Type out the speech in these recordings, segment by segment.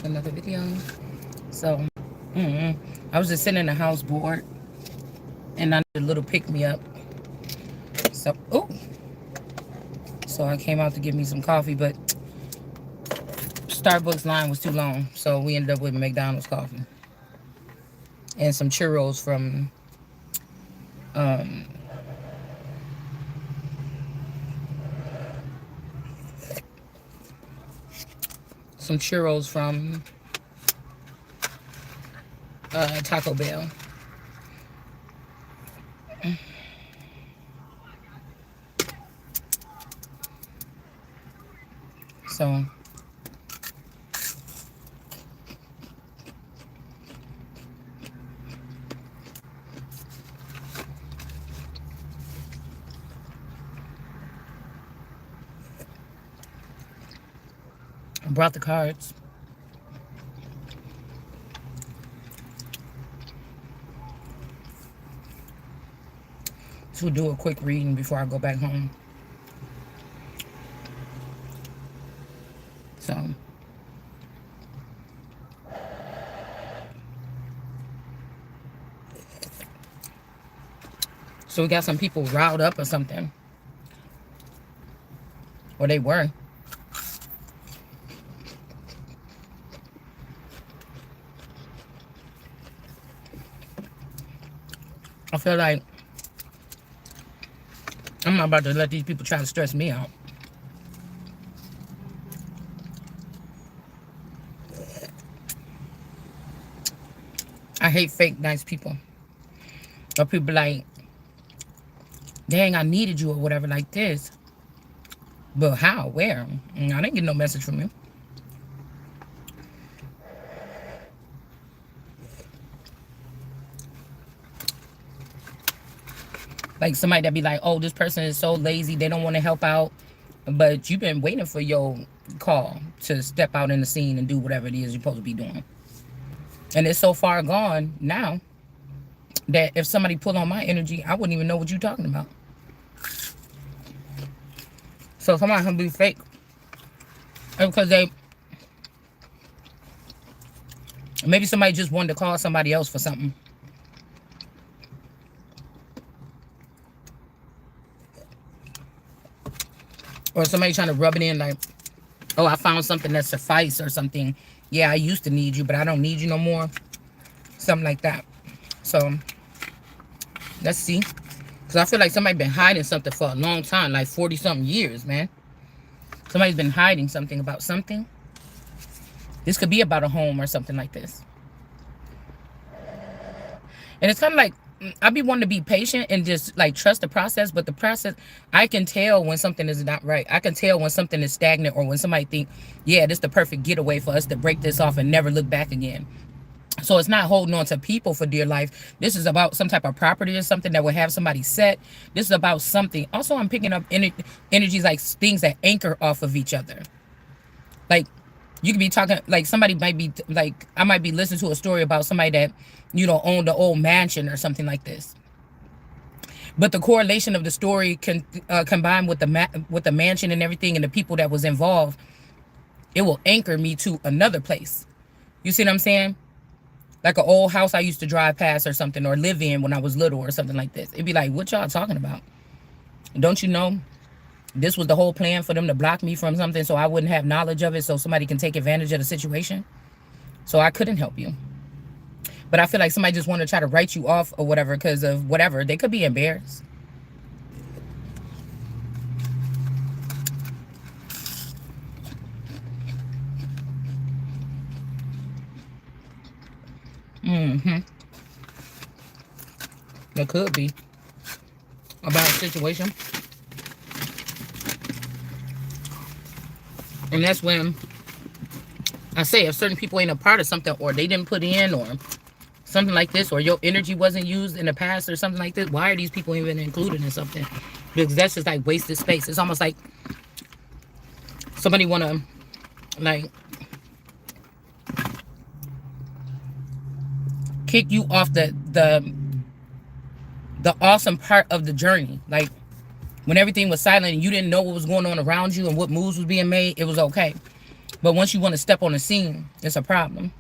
Another video. So I was just sitting in the house bored, and I did a little pick me up. So so I came out to get me some coffee, but Starbucks line was too long, so we ended up with McDonald's coffee and some churros from um, Taco Bell. So I brought the cards. So we'll do a quick reading before I go back home. So we got some people riled up or something. Or they were. I feel like I'm not about to let these people try to stress me out. I hate fake nice people. Or people like, dang, I needed you or whatever like this. But how? Where? I didn't get no message from you. Like somebody that be like, oh, this person is so lazy, they don't want to help out. But you've been waiting for your call to step out in the scene and do whatever it is you're supposed to be doing. And it's so far gone now that if somebody pulled on my energy, I wouldn't even know what you're talking about. So somebody can be fake because maybe somebody just wanted to call somebody else for something. Or somebody trying to rub it in like, oh, I found something that suffice or something. Yeah, I used to need you, but I don't need you no more. Something like that. So, let's see. Because I feel like somebody been hiding something for a long time. Like 40-something years, man. Somebody's been hiding something about something. This could be about a home or something like this. And it's kind of like, I be wanting to be patient and just like trust the process, but the process, I can tell when something is not right. I can tell when something is stagnant or when somebody think, yeah, this is the perfect getaway for us to break this off and never look back again. So it's not holding on to people for dear life. This is about some type of property or something that will have somebody set. This is about something. Also, I'm picking up energies like things that anchor off of each other. Like, you could be talking, like somebody might be, like, I might be listening to a story about somebody that, owned the old mansion or something like this. But the correlation of the story can combine with the mansion and everything and the people that was involved, it will anchor me to another place. You see what I'm saying? Like an old house I used to drive past or something, or live in when I was little or something like this. It'd be like, what y'all talking about? Don't you know this was the whole plan for them to block me from something so I wouldn't have knowledge of it so somebody can take advantage of the situation? So I couldn't help you. But I feel like somebody just want to try to write you off or whatever because of whatever. They could be embarrassed. It could be about a situation. And that's when I say if certain people ain't a part of something or they didn't put in or something like this, or your energy wasn't used in the past or something like this, why are these people even included in something? Because that's just like wasted space. It's almost like somebody want to like kick you off the awesome part of the journey. Like when everything was silent and you didn't know what was going on around you and what moves was being made, it was okay. But once you want to step on the scene, it's a problem.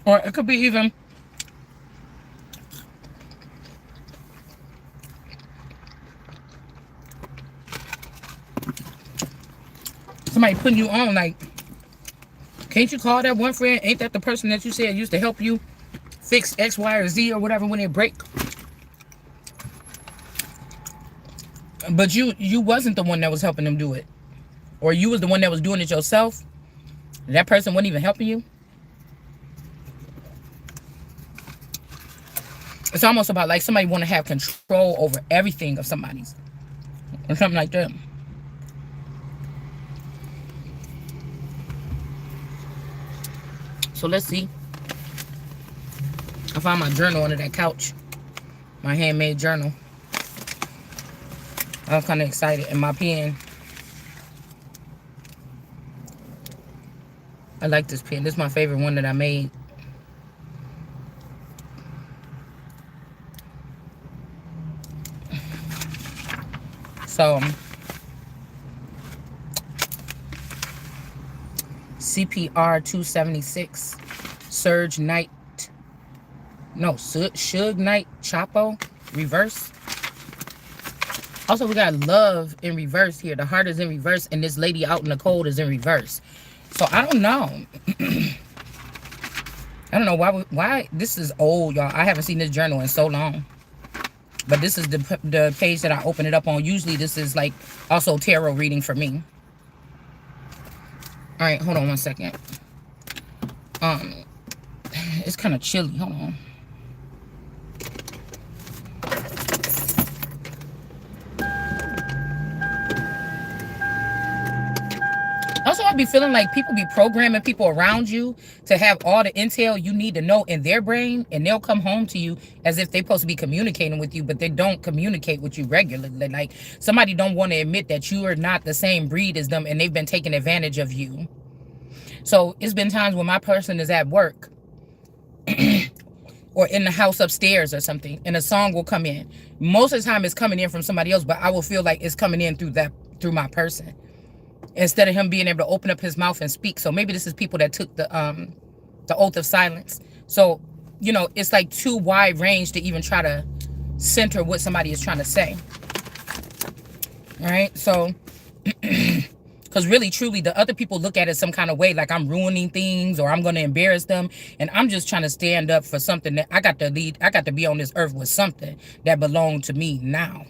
Or it could be even somebody putting you on, like, can't you call that one friend? Ain't that the person that you said used to help you fix X, Y, or Z or whatever when it break? But you wasn't the one that was helping them do it. Or you was the one that was doing it yourself. That person wasn't even helping you. It's almost about like somebody want to have control over everything of somebody's. Or something like that. So let's see. I found my journal under that couch. My handmade journal. I'm kind of excited. And my pen. I like this pen. This is my favorite one that I made. So, CPR 276. Surge Knight. No, Suge Knight Chapo. Reverse. Also, we got love in reverse here. The heart is in reverse. And this lady out in the cold is in reverse. So, I don't know. I don't know why this is old, y'all. I haven't seen this journal in so long. But this is the page that I open it up on. Usually this is like also tarot reading for me. All right, hold on one second. It's kind of chilly. Hold on. Also, I be feeling like people be programming people around you to have all the intel you need to know in their brain, and they'll come home to you as if they're supposed to be communicating with you, but they don't communicate with you regularly. Like somebody don't want to admit that you are not the same breed as them, and they've been taking advantage of you. So it's been times when my person is at work or in the house upstairs or something, and a song will come in. Most of the time it's coming in from somebody else, but I will feel like it's coming in through my person, instead of him being able to open up his mouth and speak. So maybe this is people that took the oath of silence. So, you know, it's like too wide range to even try to center what somebody is trying to say. All right. So, because really, truly, the other people look at it some kind of way, like I'm ruining things or I'm going to embarrass them. And I'm just trying to stand up for something that I got to lead. I got to be on this earth with something that belonged to me now.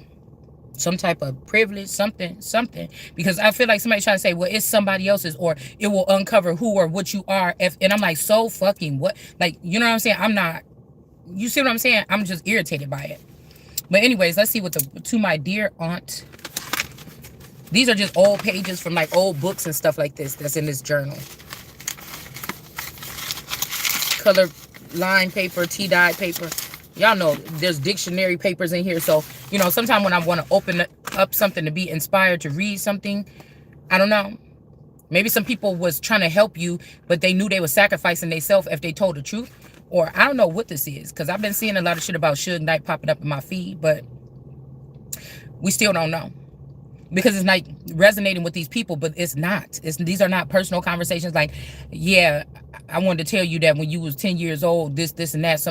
Some type of privilege, something. Because I feel like somebody trying to say, well, it's somebody else's, or it will uncover who or what you are. And I'm like, so fucking what? Like, you know what I'm saying? I'm not, you see what I'm saying? I'm just irritated by it. But anyways, let's see what to my dear aunt. These are just old pages from like old books and stuff like this that's in this journal. Color line paper, tea-dyed paper. Y'all know there's dictionary papers in here. So, you know, sometimes when I want to open up something to be inspired to read something, I don't know. Maybe some people was trying to help you, but they knew they were sacrificing themselves if they told the truth. Or I don't know what this is, because I've been seeing a lot of shit about Suge Knight popping up in my feed, but we still don't know. Because it's like resonating with these people, but it's not. These are not personal conversations like, yeah, I wanted to tell you that when you was 10 years old, this, and that.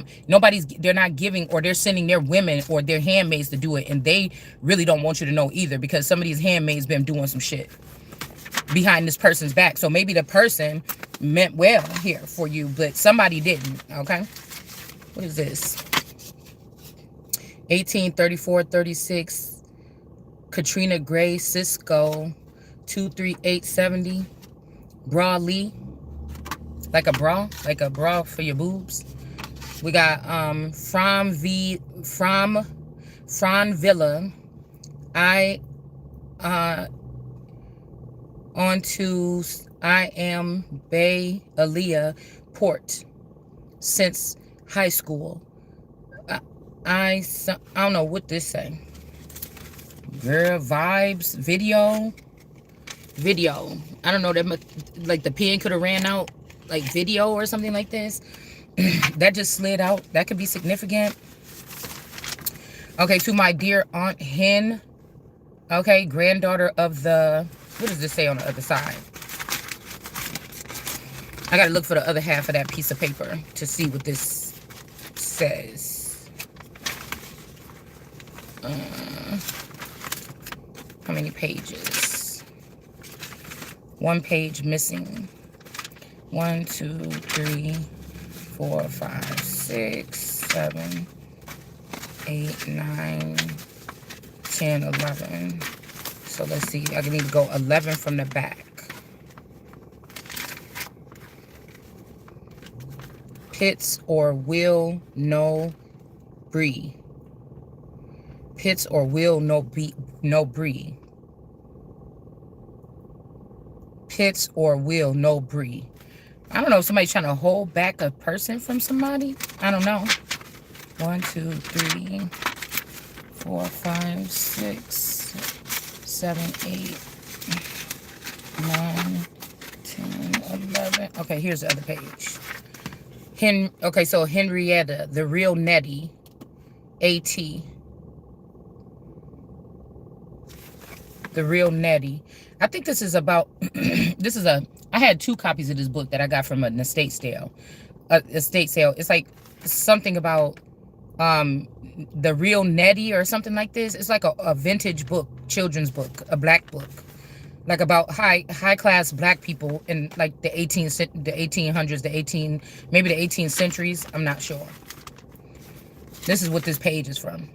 They're not giving, or they're sending their women or their handmaids to do it. And they really don't want you to know either, because some of these handmaids been doing some shit behind this person's back. So maybe the person meant well here for you, but somebody didn't, okay? What is this? 1834-36. Katrina Gray Cisco 23870. Bra Lee. Like a bra for your boobs. We got from Villa. Onto I am Bay Aaliyah Port since high school. I don't know what this say. Girl, vibes, video. I don't know, that like the pen could have ran out, like video or something like this. That just slid out. That could be significant. Okay, to my dear Aunt Hen. Okay, granddaughter of the, what does this say on the other side? I gotta look for the other half of that piece of paper to see what this says. How many pages? One page missing. 1, 2, 3, 4, 5, 6, 7, 8, 9, 10, 11. So let's see. I need to go 11 from the back. Pits or will no brie. Pits or will no brie. Pits or will no brie. I don't know if somebody's trying to hold back a person from somebody. I don't know. 1, 2, 3, 4, 5, 6, 7, 8, 9, 10, 11. Okay, here's the other page. Okay, so Henrietta, the real Nettie, A.T. The real Nettie. I think this is about, I had 2 copies of this book that I got from an estate sale. It's like something about the real Nettie or something like this. It's like a vintage book, children's book, a black book. Like about high class black people in like the 1800s, maybe the 18th centuries. I'm not sure. This is what this page is from.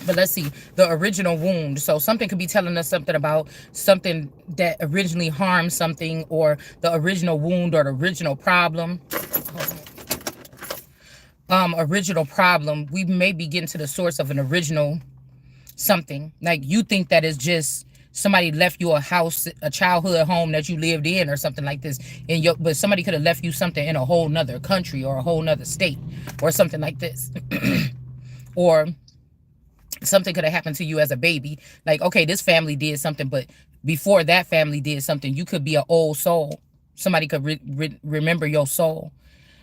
But let's see, the original wound. So something could be telling us something about something that originally harmed something, or the original wound, or the original problem. Original problem. We may be getting to the source of an original something. Like you think that is just somebody left you a house, a childhood home that you lived in or something like this. But somebody could have left you something in a whole nother country or a whole nother state or something like this. Or something could have happened to you as a baby. Like, okay, this family did something, but before that family did something, you could be an old soul. Somebody could remember your soul.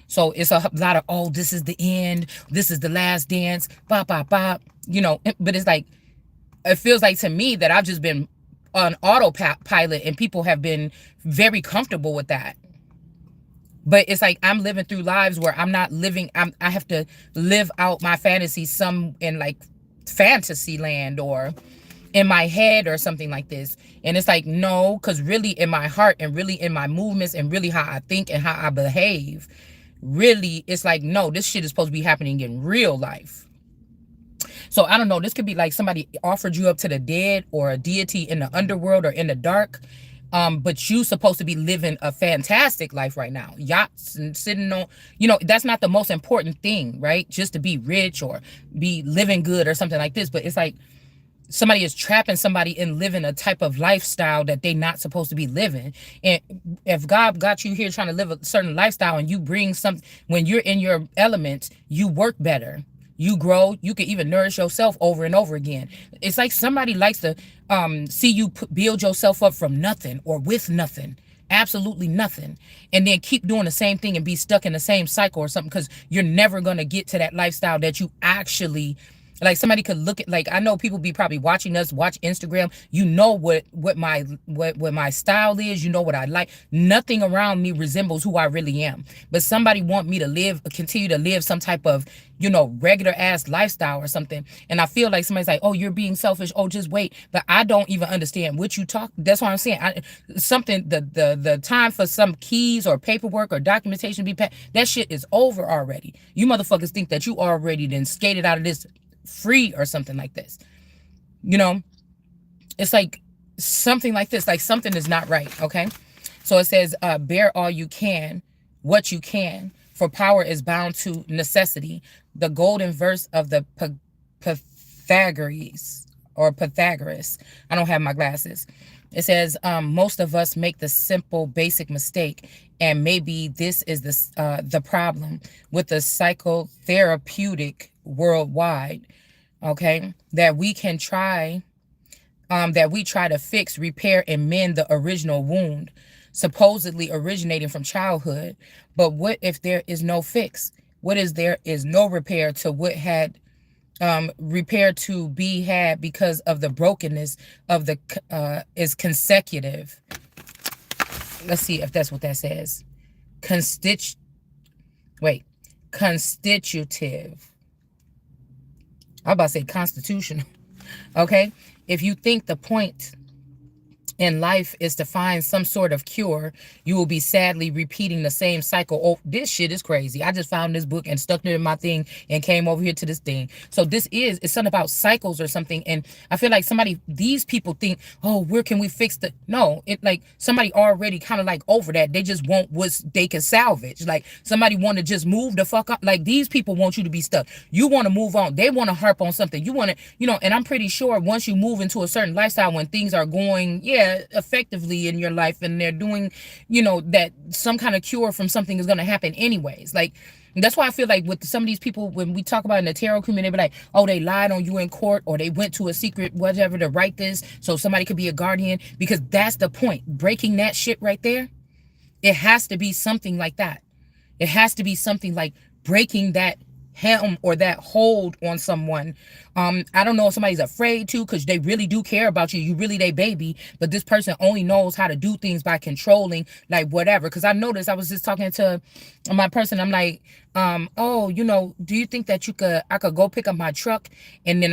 So it's a lot of, oh, this is the end. This is the last dance. Bop, bop, bop. You know, but it's like, it feels like to me that I've just been on autopilot and people have been very comfortable with that. But it's like I'm living through lives where I'm not living. I have to live out my fantasy some in like fantasy land or in my head or something like this. And it's like, no, because really in my heart and really in my movements and really how I think and how I behave, really it's like, no, this shit is supposed to be happening in real life. So I don't know, this could be like somebody offered you up to the dead or a deity in the underworld or in the dark. But you supposed to be living a fantastic life right now. Yachts and sitting on, you know, that's not the most important thing, right? Just to be rich or be living good or something like this. But it's like somebody is trapping somebody in living a type of lifestyle that they're not supposed to be living. And if God got you here trying to live a certain lifestyle and you bring some, when you're in your element, you work better. You grow. You can even nourish yourself over and over again. It's like somebody likes to see you build yourself up from nothing or with nothing. Absolutely nothing. And then keep doing the same thing and be stuck in the same cycle or something, because you're never going to get to that lifestyle that you actually, like somebody could look at, like I know people be probably watching us, watch Instagram. You know what my style is. You know what I like. Nothing around me resembles who I really am. But somebody want me to continue to live some type of, you know, regular ass lifestyle or something. And I feel like somebody's like, oh, you're being selfish. Oh, just wait. But I don't even understand what you talk. That's what I'm saying. The time for some keys or paperwork or documentation to be passed, that shit is over already. You motherfuckers think that you already then skated out of this free or something like this. You know, it's like something like this, like something is not right. Okay. So it says, bear all you can, what you can, for power is bound to necessity. The golden verse of the Pythagoras. I don't have my glasses. It says, most of us make the simple, basic mistake. And maybe this is the problem with the psychotherapeutic worldwide. Okay, that we can try that we try to fix, repair, and mend the original wound, supposedly originating from childhood. But what if there is no fix? What is there is no repair to what had repair to be had because of the brokenness of the is consecutive. Let's see if that's what that says. Constitu wait, constitutive. I'm about to say constitutional. Okay? If you think the point in life is to find some sort of cure, you will be sadly repeating the same cycle. Oh, this shit is crazy. I just found this book and stuck it in my thing and came over here to this thing. So it's something about cycles or something. And I feel like these people think, oh, where can we fix the, no, it like somebody already kind of like over that. They just want what they can salvage. Like somebody want to just move the fuck up. Like these people want you to be stuck. You want to move on. They want to harp on something. You want to, and I'm pretty sure once you move into a certain lifestyle, when things are going, effectively in your life and they're doing, that some kind of cure from something is going to happen anyways. Like, that's why I feel like with some of these people, when we talk about in the tarot community, they be like, oh, they lied on you in court, or they went to a secret whatever to write this so somebody could be a guardian, because that's the point. Breaking that shit right there, it has to be something like that. It has to be something like breaking that helm or that hold on someone. I don't know if somebody's afraid to, because they really do care about you. You really they baby, but this person only knows how to do things by controlling, like whatever. Because I noticed, I was just talking to my person. I'm like, oh, do you think that I could go pick up my truck and then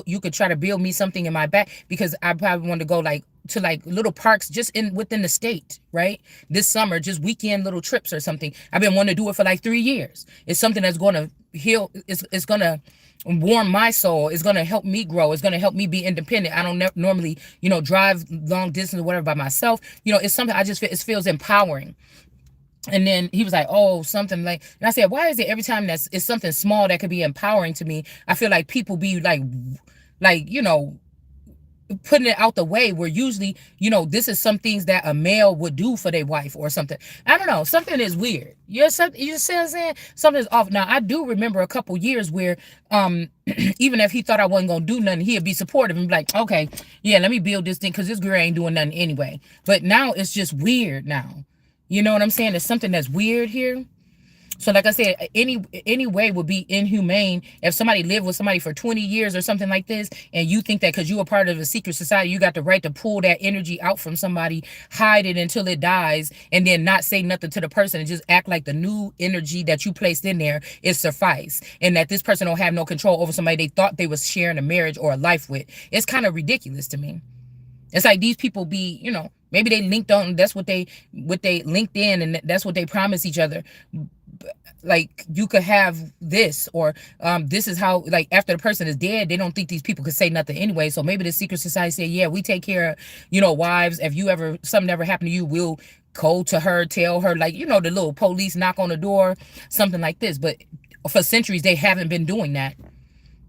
you could try to build me something in my back? Because I probably want to go to little parks just within the state, right? This summer, just weekend little trips or something. I've been wanting to do it for like 3 years. It's something that's going to heal. It's going to warm my soul. It's going to help me grow. It's going to help me be independent. I don't normally, drive long distance or whatever by myself. It's something I just feel, it feels empowering. And then he was like, oh, something like, and I said, why is it every time it's something small that could be empowering to me, I feel like people be like, putting it out the way, where usually, this is some things that a male would do for their wife or something. I don't know. Something is weird. You see what I'm saying? Something's off. Now, I do remember a couple years where, even if he thought I wasn't going to do nothing, he'd be supportive and be like, okay, yeah, let me build this thing because this girl ain't doing nothing anyway. But now it's just weird now. You know what I'm saying? There's something that's weird here. So like I said, any way would be inhumane. If somebody lived with somebody for 20 years or something like this, and you think that because you are part of a secret society, you got the right to pull that energy out from somebody, hide it until it dies, and then not say nothing to the person and just act like the new energy that you placed in there is suffice, and that this person don't have no control over somebody they thought they was sharing a marriage or a life with. It's kind of ridiculous to me. It's like these people be, maybe they linked on, that's what they linked in, and that's what they promise each other. Like, you could have this, or this is how, like, after the person is dead, they don't think these people could say nothing anyway. So maybe the secret society said, yeah, we take care of, wives. If something ever happened to you, we'll go to her, tell her, like, the little police knock on the door, something like this. But for centuries, they haven't been doing that.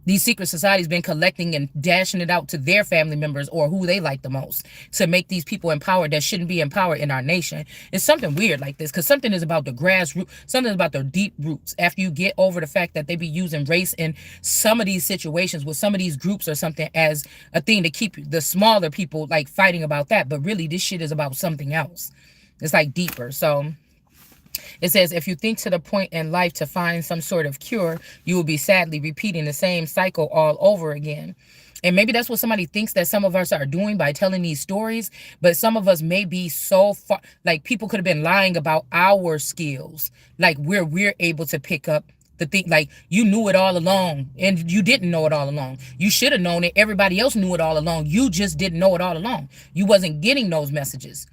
These secret societies been collecting and dashing it out to their family members or who they like the most to make these people empowered that shouldn't be empowered in our nation. It's something weird like this, because something is about the grassroots, something is about their deep roots. After you get over the fact that they be using race in some of these situations with some of these groups or something as a thing to keep the smaller people like fighting about that. But really, this shit is about something else. It's like deeper. So it says, if you think to the point in life to find some sort of cure, you will be sadly repeating the same cycle all over again. And maybe that's what somebody thinks that some of us are doing by telling these stories. But some of us may be so far, like, people could have been lying about our skills, like where we're able to pick up the thing. Like, you knew it all along and you didn't know it all along. You should have known it. Everybody else knew it all along. You just didn't know it all along. You wasn't getting those messages.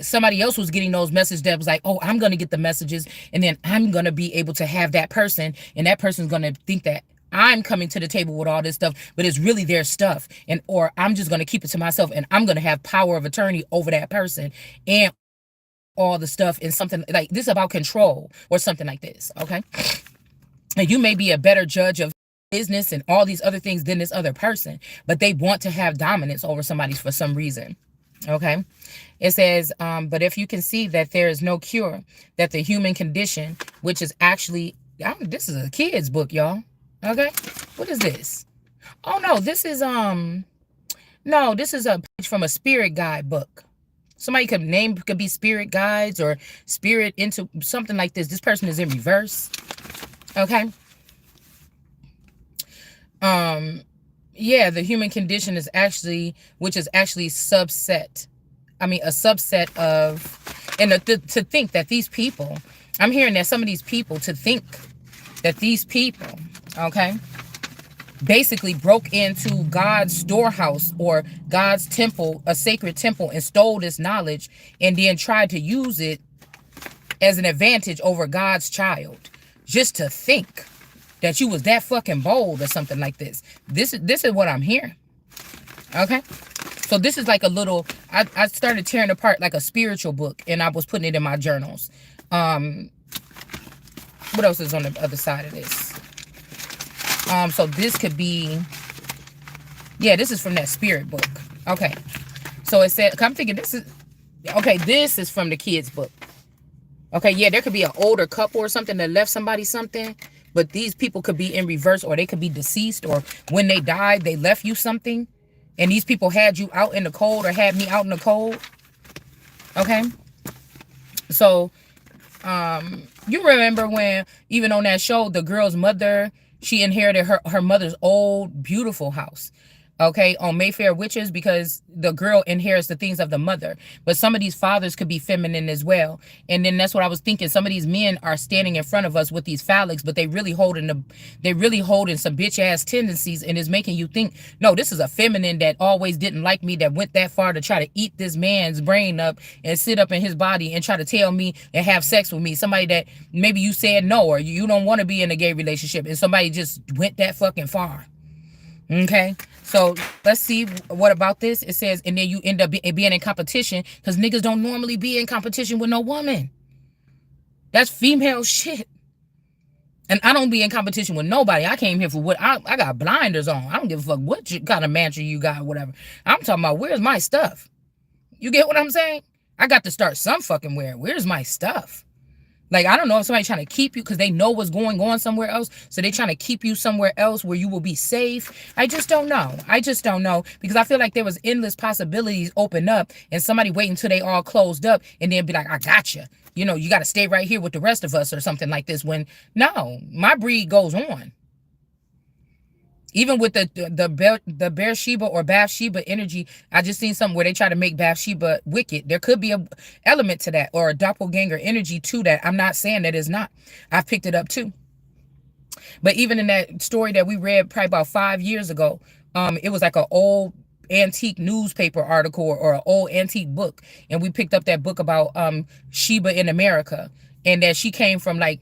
Somebody else was getting those messages that was like, oh, I'm going to get the messages, and then I'm going to be able to have that person, and that person's going to think that I'm coming to the table with all this stuff, but it's really their stuff. Or I'm just going to keep it to myself, and I'm going to have power of attorney over that person and all the stuff, and something like this about control or something like this. Okay. And you may be a better judge of business and all these other things than this other person, but they want to have dominance over somebody for some reason. Okay. It says, but if you can see that there is no cure, that the human condition, which is actually, this is a kid's book, y'all. Okay. What is this? Oh no, this is no, this is a page from a spirit guide book. Somebody could be spirit guides or spirit into something like this. This person is in reverse. Okay. Yeah, the human condition is actually, which is actually subset. I mean, a subset of, and to think that these people, I'm hearing that some of these people to think that these people, okay, basically broke into God's storehouse or God's temple, a sacred temple, and stole this knowledge and then tried to use it as an advantage over God's child. Just to think that you was that fucking bold or something like this. This is what I'm hearing. Okay. So this is like a little, I started tearing apart like a spiritual book and I was putting it in my journals. What else is on the other side of this? So this could be, yeah, this is from that spirit book. Okay. So it said, I'm thinking this is, okay, this is from the kids book. Okay, yeah, there could be an older couple or something that left somebody something, but these people could be in reverse or they could be deceased, or when they died, they left you something. And these people had you out in the cold or had me out in the cold. Okay. So, you remember when, even on that show, the girl's mother, she inherited her mother's old, beautiful house. Okay, on Mayfair Witches, because the girl inherits the things of the mother. But some of these fathers could be feminine as well. And then that's what I was thinking. Some of these men are standing in front of us with these phallics, but they really holding some bitch ass tendencies, and is making you think, no, this is a feminine that always didn't like me, that went that far to try to eat this man's brain up and sit up in his body and try to tell me and have sex with me. Somebody that maybe you said no, or you don't want to be in a gay relationship, and somebody just went that fucking far. Okay, so let's see what about this. It says, and then you end up being in competition, because niggas don't normally be in competition with no woman. That's female shit. And I don't be in competition with nobody. I came here for what I got blinders on. I don't give a fuck what kind of mansion you got, whatever. I'm talking about, where's my stuff? You get what I'm saying? I got to start some fucking where. Where's my stuff? Like, I don't know if somebody's trying to keep you because they know what's going on somewhere else. So they're trying to keep you somewhere else where you will be safe. I just don't know. I just don't know. Because I feel like there was endless possibilities open up, and somebody wait until they all closed up and then be like, I got you. You know, you got to stay right here with the rest of us or something like this. When, no, my breed goes on. Even with the Beersheba or Bathsheba energy, I just seen something where they try to make Bathsheba wicked. There could be a element to that, or a doppelganger energy to that. I'm not saying that it's not. I've picked it up too. But even in that story that we read probably about 5 years ago, it was like an old antique newspaper article or an old antique book, and we picked up that book about Sheba in America, and that she came from like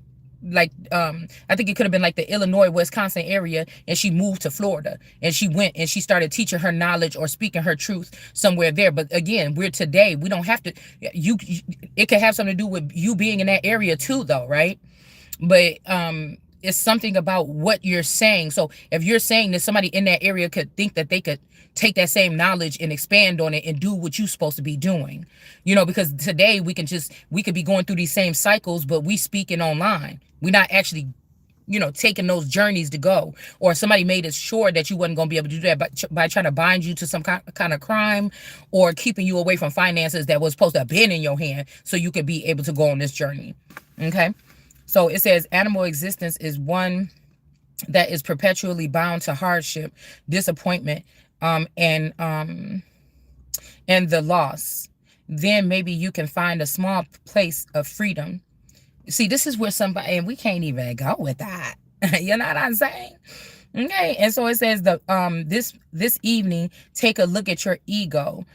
I think it could have been like the Illinois, Wisconsin area, and she moved to Florida, and she went and she started teaching her knowledge or speaking her truth somewhere there. But again, we don't have to, it could have something to do with you being in that area too, though, right? But it's something about what you're saying. So if you're saying that somebody in that area could think that they could take that same knowledge and expand on it and do what you're supposed to be doing, because today we could be going through these same cycles, but we speaking online. We're not actually, taking those journeys to go. Or somebody made it sure that you wasn't going to be able to do that by trying to bind you to some kind of crime, or keeping you away from finances that was supposed to have been in your hand so you could be able to go on this journey. Okay. So it says animal existence is one that is perpetually bound to hardship, disappointment, and the loss. Then maybe you can find a small place of freedom. See, this is where somebody, and we can't even go with that. You know what I'm saying? Okay. And so it says this evening, take a look at your ego.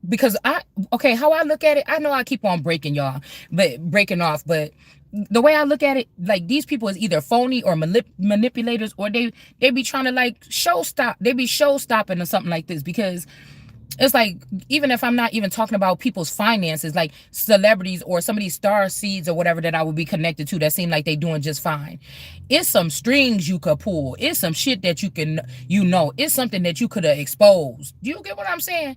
Because how I look at it, I know I keep on breaking off, but the way I look at it, like, these people is either phony or manipulators, or they be trying to like they be show stopping or something like this. Because it's like, even if I'm not even talking about people's finances, like celebrities or some of these star seeds or whatever that I would be connected to that seem like they doing just fine. It's some strings you could pull. It's some shit that you can, it's something that you could have exposed. Do you get what I'm saying?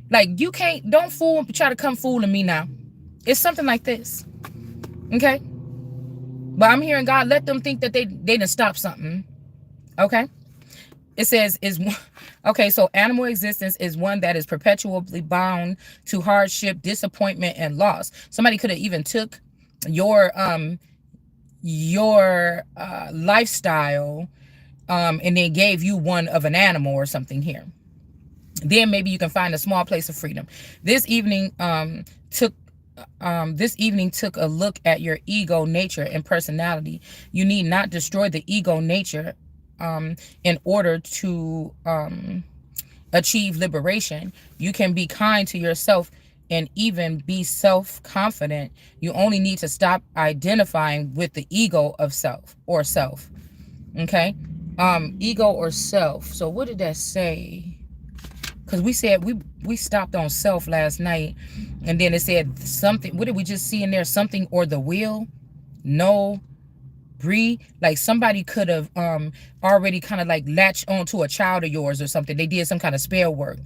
Like, don't try to come fooling me now. It's something like this. Okay? But I'm hearing God let them think that they done stop something. Okay? It says is okay, so animal existence is one that is perpetually bound to hardship, disappointment, and loss. Somebody could have even took your lifestyle and then gave you one of an animal or something here. Then maybe you can find a small place of freedom. This evening took this evening took a look at your ego, nature, and personality. You need not destroy the ego nature in order to achieve liberation. You can be kind to yourself and even be self-confident. You only need to stop identifying with the ego of self or self. Okay? Ego or self. So what did that say? Because we said we stopped on self last night, and then it said something. What did we just see in there? Something or the will? No. Bree, like somebody could have already kind of like latched onto a child of yours or something. They did some kind of spell work.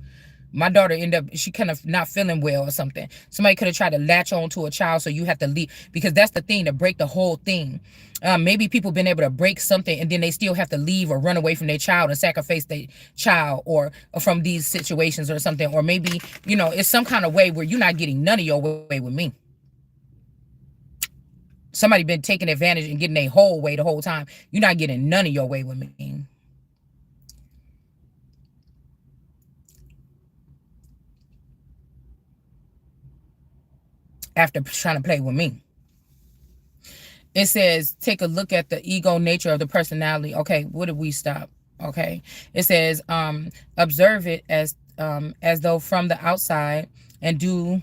My daughter ended up, she kind of not feeling well or something. Somebody could have tried to latch on to a child, so you have to leave, because that's the thing, to break the whole thing. Maybe people been able to break something and then they still have to leave or run away from their child and sacrifice their child, or from these situations or something. Or maybe, it's some kind of way where you're not getting none of your way with me. Somebody been taking advantage and getting their whole way the whole time. You're not getting none of your way with me. After trying to play with me. It says, take a look at the ego nature of the personality. Okay, what did we stop? Okay. It says, observe it as though from the outside, and do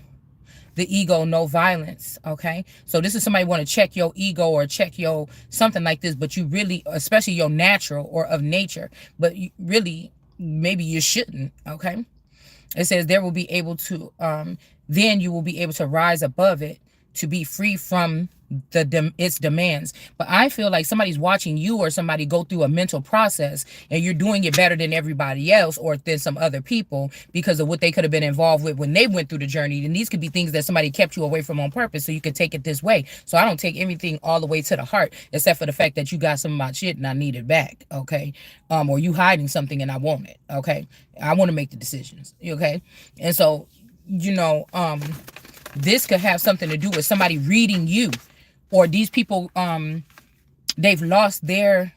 the ego no violence. Okay, so this is somebody want to check your ego or check your something like this, but you really, especially your natural or of nature, but you really, maybe you shouldn't. Okay. It says there will be able to then you will be able to rise above it, to be free from its demands. But I feel like somebody's watching you or somebody go through a mental process, and you're doing it better than everybody else or than some other people because of what they could have been involved with when they went through the journey. And these could be things that somebody kept you away from on purpose, so you can take it this way. So I don't take everything all the way to the heart, except for the fact that you got some of my shit and I need it back. Okay. Or you hiding something and I want it. Okay. I want to make the decisions. Okay. And so, this could have something to do with somebody reading you, or these people they've lost their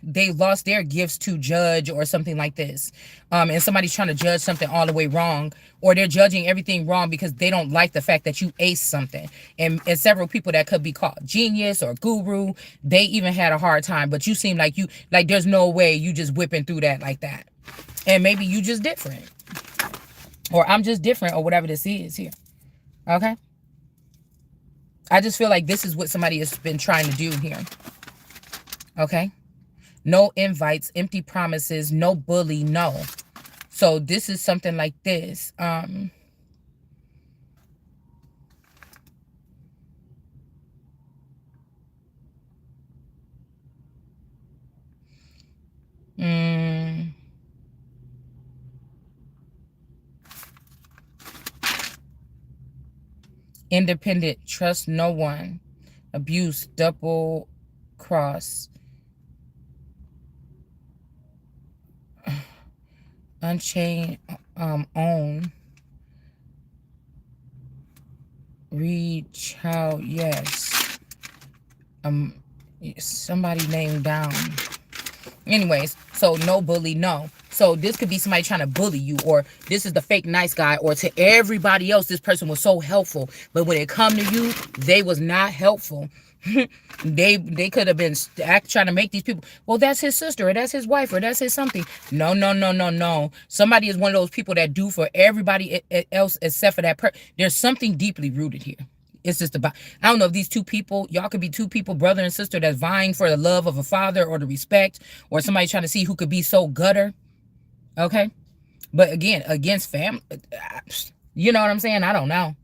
gifts to judge or something like this, and somebody's trying to judge something all the way wrong, or they're judging everything wrong because they don't like the fact that you ace something. And several people that could be called genius or guru, they even had a hard time, but you seem like there's no way you just whipping through that like that. And maybe you just different, or I'm just different, or whatever this is here. Okay. I just feel like this is what somebody has been trying to do here. Okay. No invites, empty promises, no bully, no. So this is something like this. Independent, trust no one. Abuse, double cross. Unchained, own. Reach out, yes. Somebody named down. Anyways, so no bully, no. So this could be somebody trying to bully you, or this is the fake nice guy, or to everybody else this person was so helpful, but when it come to you, they was not helpful. they could have been trying to make these people, well, that's his sister, or that's his wife, or that's his something. No, no, no, no, no. Somebody is one of those people that do for everybody else except for that person. There's something deeply rooted here. It's just about, I don't know if these two people, y'all could be two people, brother and sister, that's vying for the love of a father or the respect, or somebody trying to see who could be so gutter. Okay. But again, against family, you know what I'm saying? I don't know.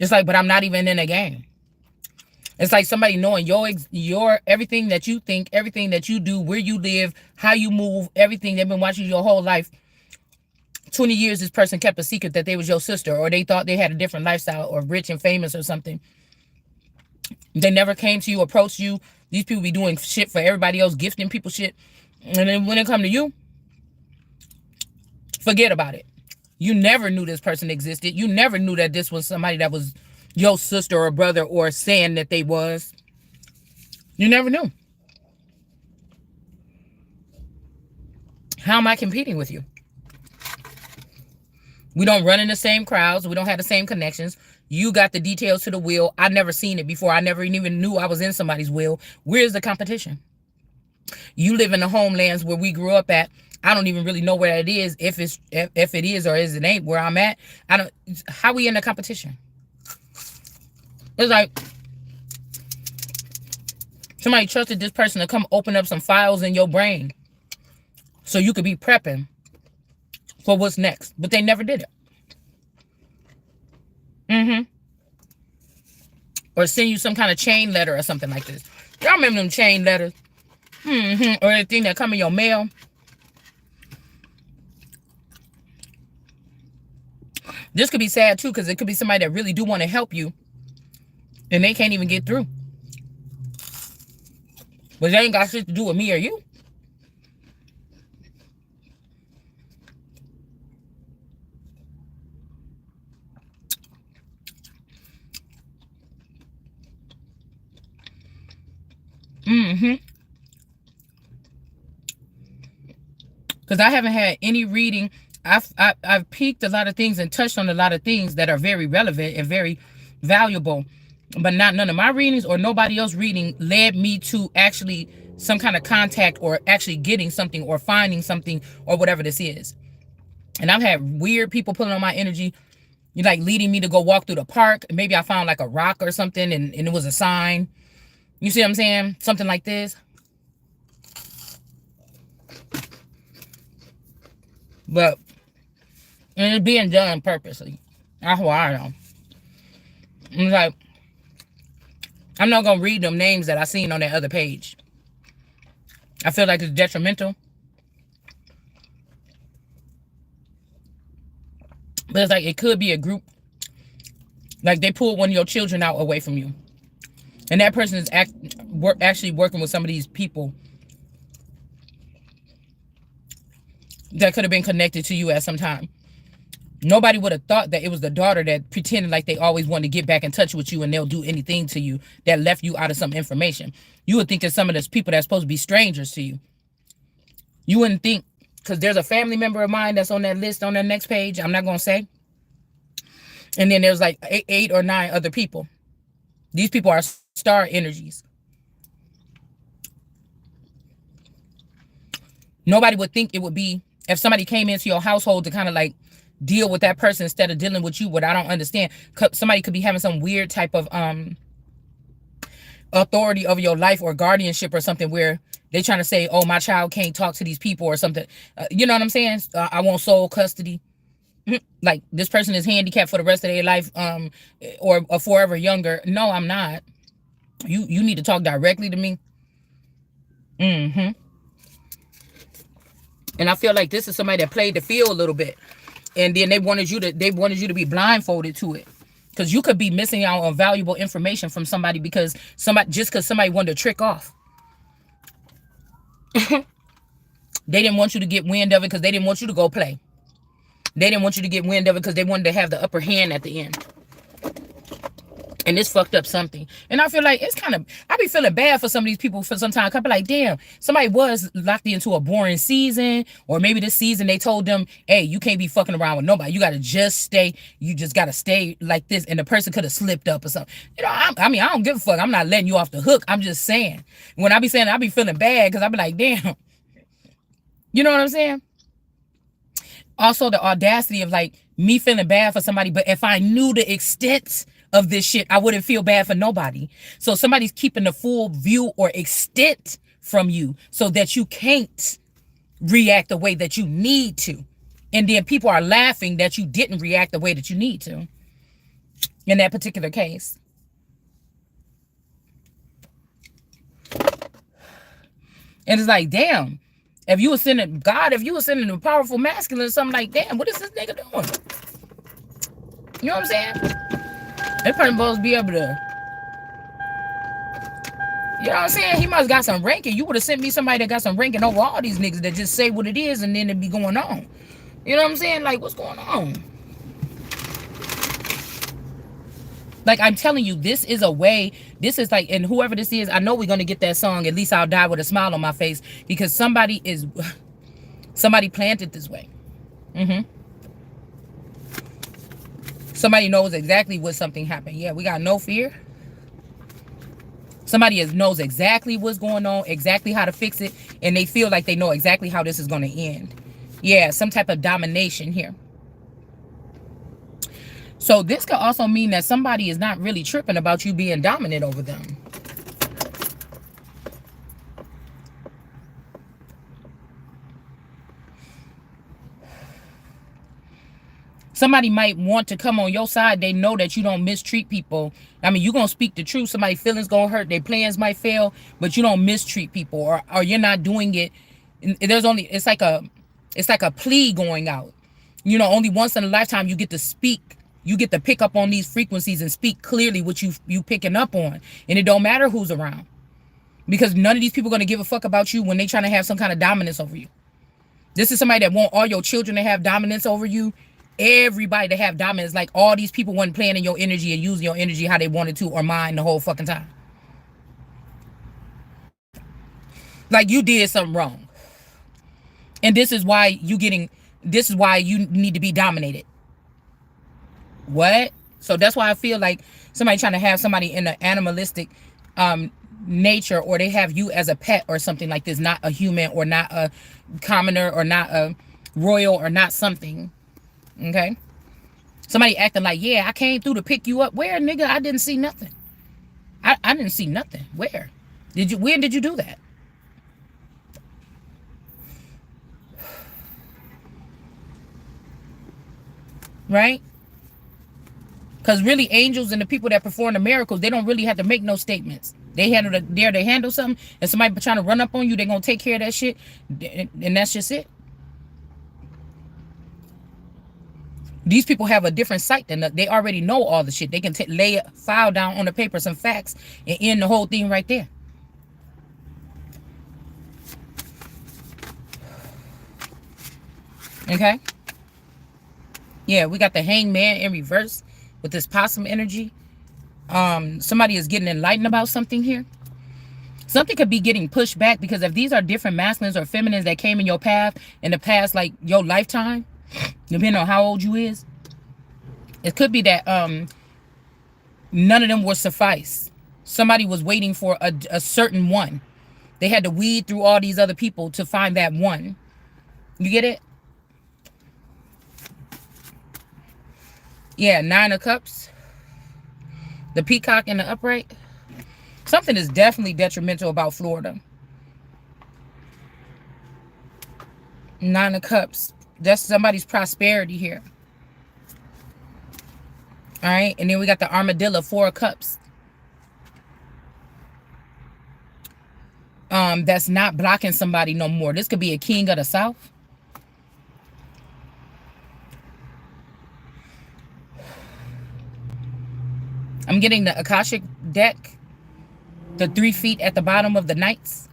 It's like, but I'm not even in a game. It's like somebody knowing your everything that you think, everything that you do, where you live, how you move, everything. They've been watching your whole life. 20 years this person kept a secret that they was your sister, or they thought they had a different lifestyle, or rich and famous or something. They never came to you, approached you. These people be doing shit for everybody else, gifting people shit. And then when it come to you, forget about it. You never knew this person existed. You never knew that this was somebody that was your sister or brother or saying that they was. You never knew. How am I competing with you? We don't run in the same crowds. We don't have the same connections. You got the details to the will. I never seen it before. I never even knew I was in somebody's will. Where's the competition? You live in the homelands where we grew up at. I don't even really know where it is, if it is or if it ain't where I'm at. I don't. How we in the competition? It's like somebody trusted this person to come open up some files in your brain so you could be prepping for what's next, but they never did it. Or send you some kind of chain letter or something like this. Y'all remember them chain letters? Or anything that come in your mail. This could be sad too, because it could be somebody that really do want to help you and they can't even get through. But they ain't got shit to do with me or you. Because I haven't had any reading. I've peeked a lot of things and touched on a lot of things that are very relevant and very valuable, but not none of my readings or nobody else reading led me to actually some kind of contact or actually getting something or finding something or whatever this is. And I've had weird people pulling on my energy, like leading me to go walk through the park. Maybe I found like a rock or something and it was a sign. You see what I'm saying? Something like this. But and it's being done purposely. That's what I know. It's like, I'm not going to read them names that I seen on that other page. I feel like it's detrimental. But it's like, it could be a group. Like they pulled one of your children out away from you. And that person is actually working with some of these people that could have been connected to you at some time. Nobody would have thought that it was the daughter that pretended like they always wanted to get back in touch with you and they'll do anything to you that left you out of some information. You would think that some of those people that's supposed to be strangers to you. You wouldn't think, because there's a family member of mine that's on that list on that next page. I'm not going to say. And then there's like 8 or 9 other people. These people are star energies. Nobody would think it would be if somebody came into your household to kind of like deal with that person instead of dealing with you. What I don't understand, somebody could be having some weird type of authority over your life or guardianship or something where they trying to say, oh, my child can't talk to these people or something. You know what I'm saying? I want sole custody. Like this person is handicapped for the rest of their life or forever younger. No, I'm not. You need to talk directly to me. And I feel like this is somebody that played the field a little bit. And then they wanted you to be blindfolded to it. Because you could be missing out on valuable information from somebody because somebody wanted to trick off. They didn't want you to get wind of it because they didn't want you to go play. They didn't want you to get wind of it because they wanted to have the upper hand at the end. And this fucked up something. And I feel like it's kind of, I be feeling bad for some of these people for some time. I be like, damn, somebody was locked into a boring season. Or maybe this season they told them, hey, you can't be fucking around with nobody. You got to just stay. You just got to stay like this. And the person could have slipped up or something. You know, I mean, I don't give a fuck. I'm not letting you off the hook. I'm just saying. When I be saying I be feeling bad because I be like, damn. You know what I'm saying? Also, the audacity of like me feeling bad for somebody. But if I knew the extent of this shit, I wouldn't feel bad for nobody. So somebody's keeping the full view or extent from you so that you can't react the way that you need to. And then people are laughing that you didn't react the way that you need to in that particular case. And it's like, damn, if you were sending a powerful masculine or something like, damn, what is this nigga doing? You know what I'm saying? That person supposed to be able to You know what I'm saying? He must got some ranking. You would have sent me somebody that got some ranking over all these niggas that just say what it is and then it be going on. You know what I'm saying? Like, what's going on? Like, I'm telling you, this is a way. This is like, and whoever this is, I know we're going to get that song. At least I'll die with a smile on my face because somebody planted this way. Somebody knows exactly what something happened. Yeah, we got no fear. Somebody knows exactly what's going on, exactly how to fix it, and they feel like they know exactly how this is going to end. Yeah, some type of domination here. So this could also mean that somebody is not really tripping about you being dominant over them. Somebody might want to come on your side. They know that you don't mistreat people. I mean, you're going to speak the truth. Somebody's feelings going to hurt. Their plans might fail, but you don't mistreat people, or you're not doing it. It's like a plea going out. You know, only once in a lifetime you get to speak. You get to pick up on these frequencies and speak clearly what you picking up on. And it don't matter who's around. Because none of these people are going to give a fuck about you when they trying to have some kind of dominance over you. This is somebody that want all your children to have dominance over you. Everybody to have dominance. Like all these people wasn't playing in your energy and using your energy how they wanted to or mine the whole fucking time. Like you did something wrong. And this is why you need to be dominated. What? So that's why I feel like somebody trying to have somebody in an animalistic nature, or they have you as a pet or something like this, not a human or not a commoner or not a royal or not something. Okay? Somebody acting like, yeah, I came through to pick you up. Where, nigga? I didn't see nothing. I didn't see nothing. Where? When did you do that? Right? Because really, angels and the people that perform the miracles, they don't really have to make no statements. They handle something, and somebody trying to run up on you, they're going to take care of that shit, and that's just it. These people have a different sight than they already know all the shit. They can lay a file down on the paper, some facts, and end the whole thing right there. Okay? Yeah, we got the hangman in reverse with this possum energy. Somebody is getting enlightened about something here. Something could be getting pushed back, because if these are different masculines or feminines that came in your path in the past, like your lifetime, depending on how old you is, it could be that none of them will suffice. Somebody was waiting for a certain one. They had to weed through all these other people to find that one. You get it? Yeah, 9 of Cups. The peacock and the upright. Something is definitely detrimental about Florida. 9 of Cups. That's somebody's prosperity here. All right. And then we got the armadillo, 4 of Cups. That's not blocking somebody no more. This could be a king of the south. I'm getting the Akashic deck. The 3 feet at the bottom of the knights.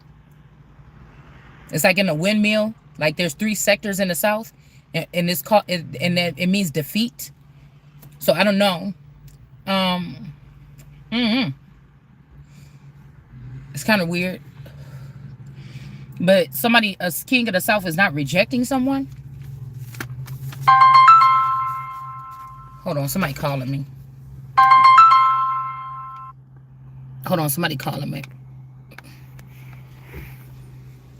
It's like in a windmill. Like there's 3 sectors in the south. And it's called, and it means defeat. So I don't know. It's kind of weird. But a king of the south is not rejecting someone. Hold on, somebody calling me. Hold on, somebody calling me.